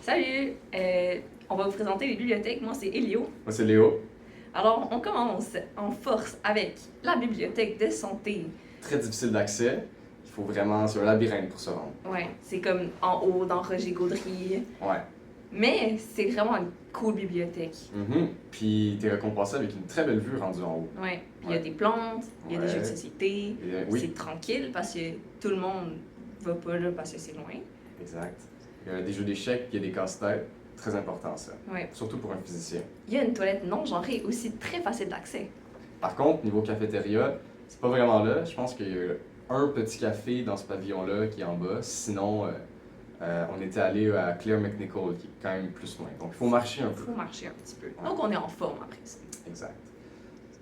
Salut! On va vous présenter les bibliothèques. Moi, c'est Elio. Moi, c'est Léo. Alors, on commence en force avec la bibliothèque de santé. Très difficile d'accès. Il faut vraiment... C'est un labyrinthe pour se rendre. Ouais, c'est comme en haut dans Roger Gaudry. Ouais. Mais c'est vraiment une cool bibliothèque. Puis t'es récompensé avec une très belle vue rendue en haut. Ouais, puis il y a des plantes, il y a des Ouais. jeux de société. Et, oui, C'est tranquille parce que tout le monde va pas là parce que c'est loin. exact. Il y a des jeux d'échecs, il y a des casse-têtes. Très important, ça. Ouais. Surtout pour un physicien. Il y a une toilette non genrée aussi très facile d'accès. Par contre, niveau cafétéria, c'est pas vraiment là. Je pense qu'il y a un petit café dans ce pavillon-là qui est en bas. Sinon, on était allé à Claire McNichol, qui est quand même plus loin. Donc, il faut marcher un Il peu. faut marcher un petit peu. Donc, on est en forme après ça. Exact.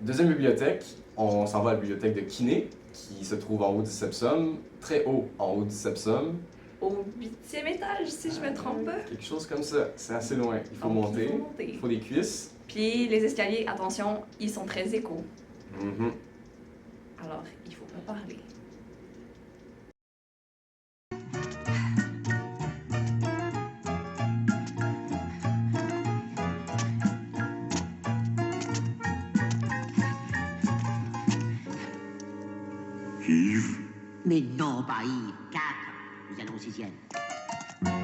Deuxième bibliothèque, on s'en va à la bibliothèque de Kiné, qui se trouve en haut du Sepsum, très haut en haut du Sepsum. Au 8e étage, si je me trompe pas. Quelque chose comme ça, c'est assez loin. Il faut Donc, monter, il faut monter. il faut des cuisses. Puis les escaliers, attention, ils sont très échos. Mhm. Alors, il faut pas parler. Yves, Mais non, pas Yves. 4. Nous allons au 6e.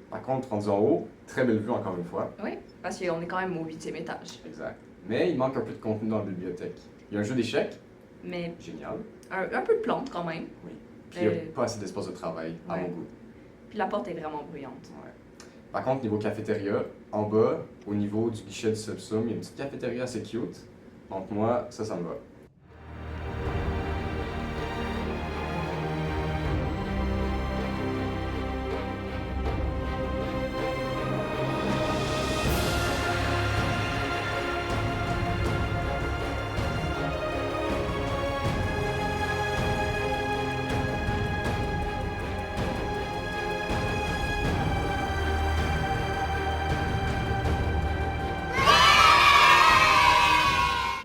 Par contre, rendu en haut, très belle vue encore une fois. Oui, parce qu'on est quand même au 8e étage. Exact. Mais il manque un peu de contenu dans la bibliothèque. Il y a un jeu d'échecs, Mais génial. un peu de plantes quand même. Puis il n'y a pas assez d'espace de travail, à ouais. mon goût. Puis la porte est vraiment bruyante. Ouais. Par contre, niveau cafétéria, en bas, au niveau du guichet du Subsum, il y a une petite cafétéria assez cute. Donc moi, ça me va.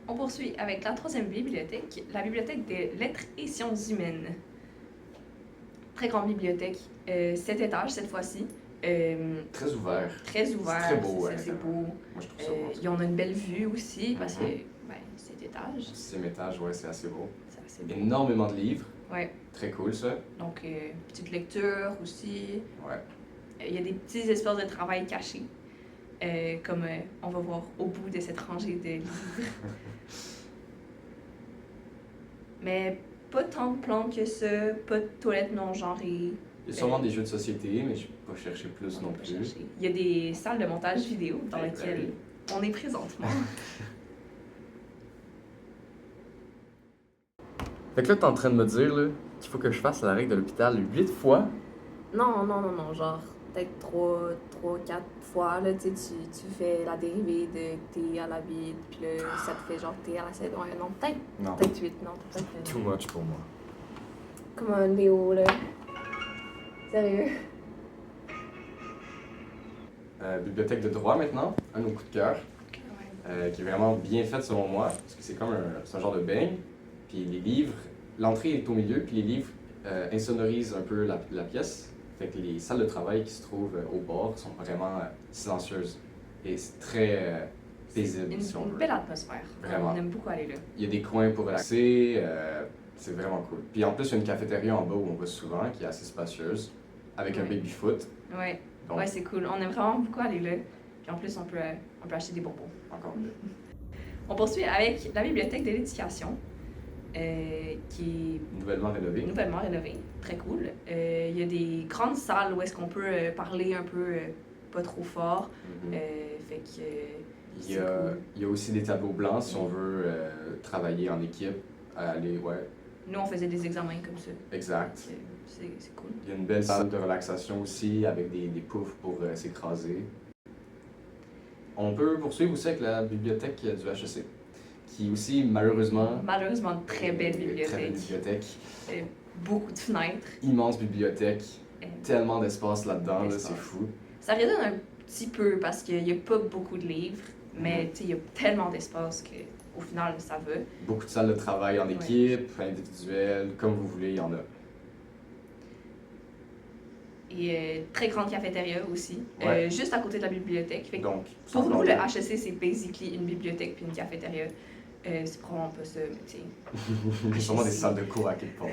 On poursuit avec la troisième bibliothèque, la bibliothèque des lettres et sciences humaines. Très grande bibliothèque, 7 étages cette fois-ci. Très ouvert. Très ouvert, très beau, c'est ouais. beau. Moi, je trouve ça beau. Il y en a une belle vue aussi parce que, Mhm. ben, 7 étages, 6e étage, ouais, c'est assez beau. c'est assez beau. Énormément de livres. Ouais, Très cool, ça. donc petite lecture aussi. Ouais. Il y a des petits espaces de travail cachés, comme on va voir au bout de cette rangée de livres. Mais pas tant de plantes que ça, pas de toilettes non genrées. Il y a sûrement des jeux de société, mais je vais pas chercher plus On non va pas plus. chercher. Il y a des salles de montage vidéo dans Ben, lesquelles on est présentement. Fait que là, t'es en train de me dire là, qu'il faut que je fasse la règle de l'hôpital 8 fois. Non, genre peut-être 3-4 fois, là, tu fais la dérivée de t à la vide, puis là, ça te fait genre t à la 7. Ouais, non, Non. peut-être 8, non, peut-être. Too much pour moi. Comme un Léo, là. Sérieux. Bibliothèque de droit maintenant, un de nos coups de cœur, qui est vraiment bien faite selon moi, parce que c'est comme c'est un genre de beigne. Puis les livres, l'entrée est au milieu, puis les livres insonorisent un peu la pièce. Fait que les salles de travail qui se trouvent au bord sont vraiment silencieuses. Et c'est très paisible, si on Une veut. belle atmosphère. Vraiment. On aime beaucoup aller là. Il y a des coins pour relaxer, c'est vraiment cool. Puis en plus, il y a une cafétéria en bas où on va souvent, qui est assez spacieuse, avec un Ouais. baby-foot. Ouais, Donc, ouais, c'est cool. On aime vraiment beaucoup aller là. Puis en plus, on peut acheter des bonbons. encore mieux. On poursuit avec la bibliothèque de l'éducation, qui Nouvellement rénové. est nouvellement rénovée. Très cool. Il y a des grandes salles où est-ce qu'on peut parler un peu pas trop fort. Mhm. Fait que Il y a aussi des tableaux blancs si on veut travailler en équipe, aller, ouais, nous, on faisait des examens comme ça. exact. C'est cool. Il y a une belle salle de relaxation aussi avec des poufs pour s'écraser. On peut poursuivre aussi avec la bibliothèque du HEC, qui aussi malheureusement Malheureusement, une très belle Très belle bibliothèque. bibliothèque. Beaucoup de fenêtres. Immense bibliothèque, Euh, tellement d'espace là-dedans, là, d'espace. c'est fou. Ça résonne un petit peu parce qu'il n'y a pas beaucoup de livres, mais tu sais, il y a tellement d'espace qu'au final, ça va. Beaucoup de salles de travail en Ouais. équipe, individuelles, comme vous voulez, il y en a. Et très grande cafétéria aussi, Ouais. juste à côté de la bibliothèque. Fait que Donc, pour nous, semblons- le HEC, c'est basically une bibliothèque puis une cafétéria. C'est probablement pas ça, mais tu sais. Il y a sûrement des salles de cours à quelque part.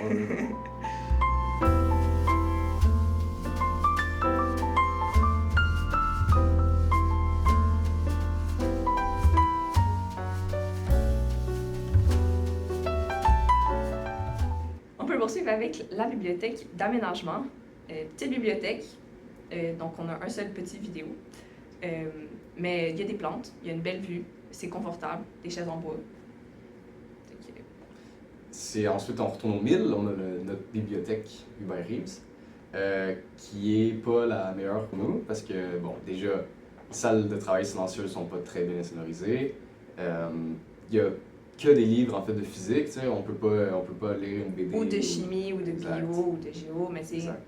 On peut poursuivre avec la bibliothèque d'aménagement. Petite bibliothèque, donc on a un seul petit vidéo. Mais il y a des plantes, il y a une belle vue, c'est confortable, des chaises en bois. Fait que, C'est ensuite, on retourne au 1000, on a notre bibliothèque Hubert Reeves, qui est pas la meilleure pour nous, parce que, bon, déjà, les salles de travail silencieuses sont pas très bien sonorisées. Il y a que des livres, en fait, de physique, tu sais, on peut pas lire une BD. ou de chimie, ou de Exact. bio, ou de géo, mais c'est Exact.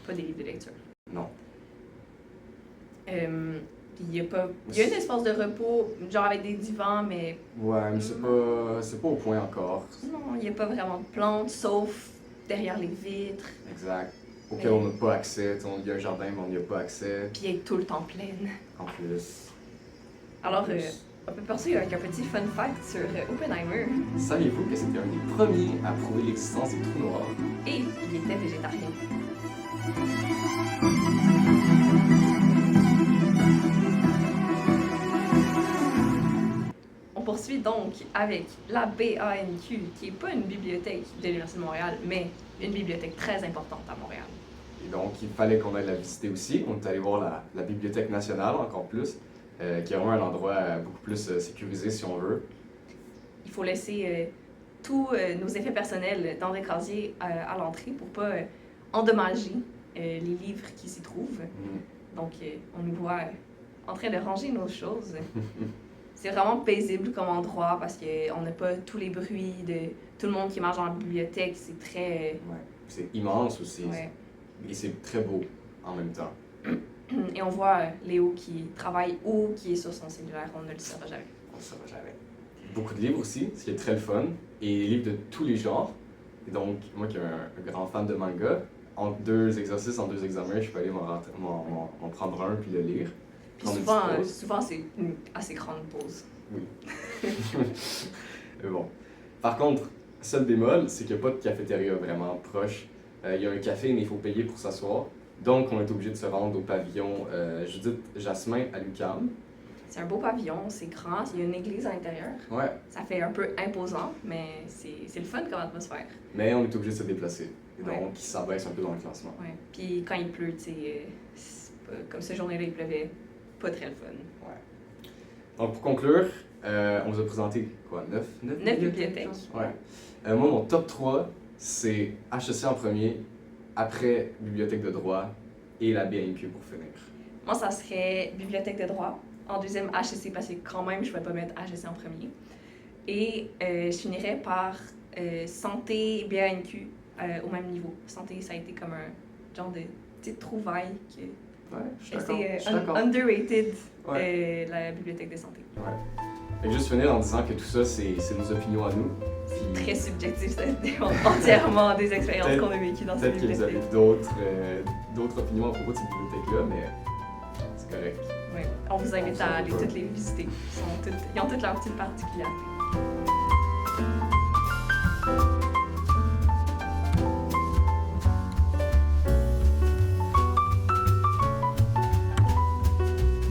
pas des livres de lecture. Non. Puis il y a un espace de repos, genre avec des divans, mais Ouais, mais c'est pas au point encore. non, il n'y a pas vraiment de plantes, sauf derrière les vitres, Exact. Auquel on n'a pas accès. Tu sais, il y a un jardin, mais on n'y a pas accès. puis elle est tout le temps pleine. En plus. Alors, En plus. on peut poursuivre avec un petit fun fact sur Oppenheimer. Saviez-vous que c'était un des premiers à prouver l'existence des trous noirs? Et il était végétarien. On poursuit donc avec la BANQ, qui n'est pas une bibliothèque de l'Université de Montréal, mais une bibliothèque très importante à Montréal. Et donc, il fallait qu'on aille la visiter aussi. On est allé voir la Bibliothèque nationale, encore plus, qui est vraiment un endroit beaucoup plus sécurisé, si on veut. Il faut laisser tous nos effets personnels d'André Casier à l'entrée pour pas endommager les livres qui s'y trouvent. Donc, on nous voit en train de ranger nos choses. C'est vraiment paisible comme endroit parce qu'on n'a pas tous les bruits de tout le monde qui marche dans la bibliothèque. C'est très... Ouais. C'est immense aussi. ouais. Et c'est très beau en même temps. Et on voit Léo qui travaille ou qui est sur son cellulaire. On ne le saura jamais. On ne saura jamais. Beaucoup de livres aussi, ce qui est très le fun. Et des livres de tous les genres. Et donc, moi qui suis un grand fan de manga, en 2 exercices, en 2 examens, je peux aller m'en prendre un puis le lire. Puis Prendre une souvent, petite pause. souvent c'est une assez grande pause. Oui. Mais bon. Par contre, seul bémol, c'est qu'il n'y a pas de cafétéria vraiment proche. Il y a un café, mais il faut payer pour s'asseoir. Donc, on est obligé de se rendre au pavillon Judith Jasmin à l'UQAM. C'est un beau pavillon, c'est grand, il y a une église à l'intérieur. Ouais, Ça fait un peu imposant, mais c'est le fun comme atmosphère. mais on est obligé de se déplacer. Et Ouais. donc, il s'abaisse un peu dans le classement. Ouais. Puis quand il pleut, tu sais, c'est pas- comme cette journée-là, il pleuvait, pas très le fun. Donc, pour conclure, on vous a présenté quoi, 9 9 bibliothèques. Ouais. Moi, mon top 3, c'est HEC en premier, après Bibliothèque de droit et la BNQ pour finir. Moi, ça serait bibliothèque de droit. En deuxième, HEC, parce que quand même, je ne vais pas mettre HEC en premier. Et je finirais par santé et BANQ au même niveau. Santé, ça a été comme un genre de petite trouvaille que Ouais, je suis d'accord. c'est Je suis d'accord. underrated, Ouais. la bibliothèque de santé. Fait que juste finir en disant que tout ça, c'est nos opinions à nous. Puis Très subjectif, ça dépend entièrement des expériences Peut-être- qu'on a vécues dans cette peut-être que vous avez bibliothèque. d'autres opinions à propos de cette bibliothèque-là, mais c'est correct. Ouais. On vous invite On s'en à aller fout pas. toutes les visiter. Ils ont toutes leurs petites particularités.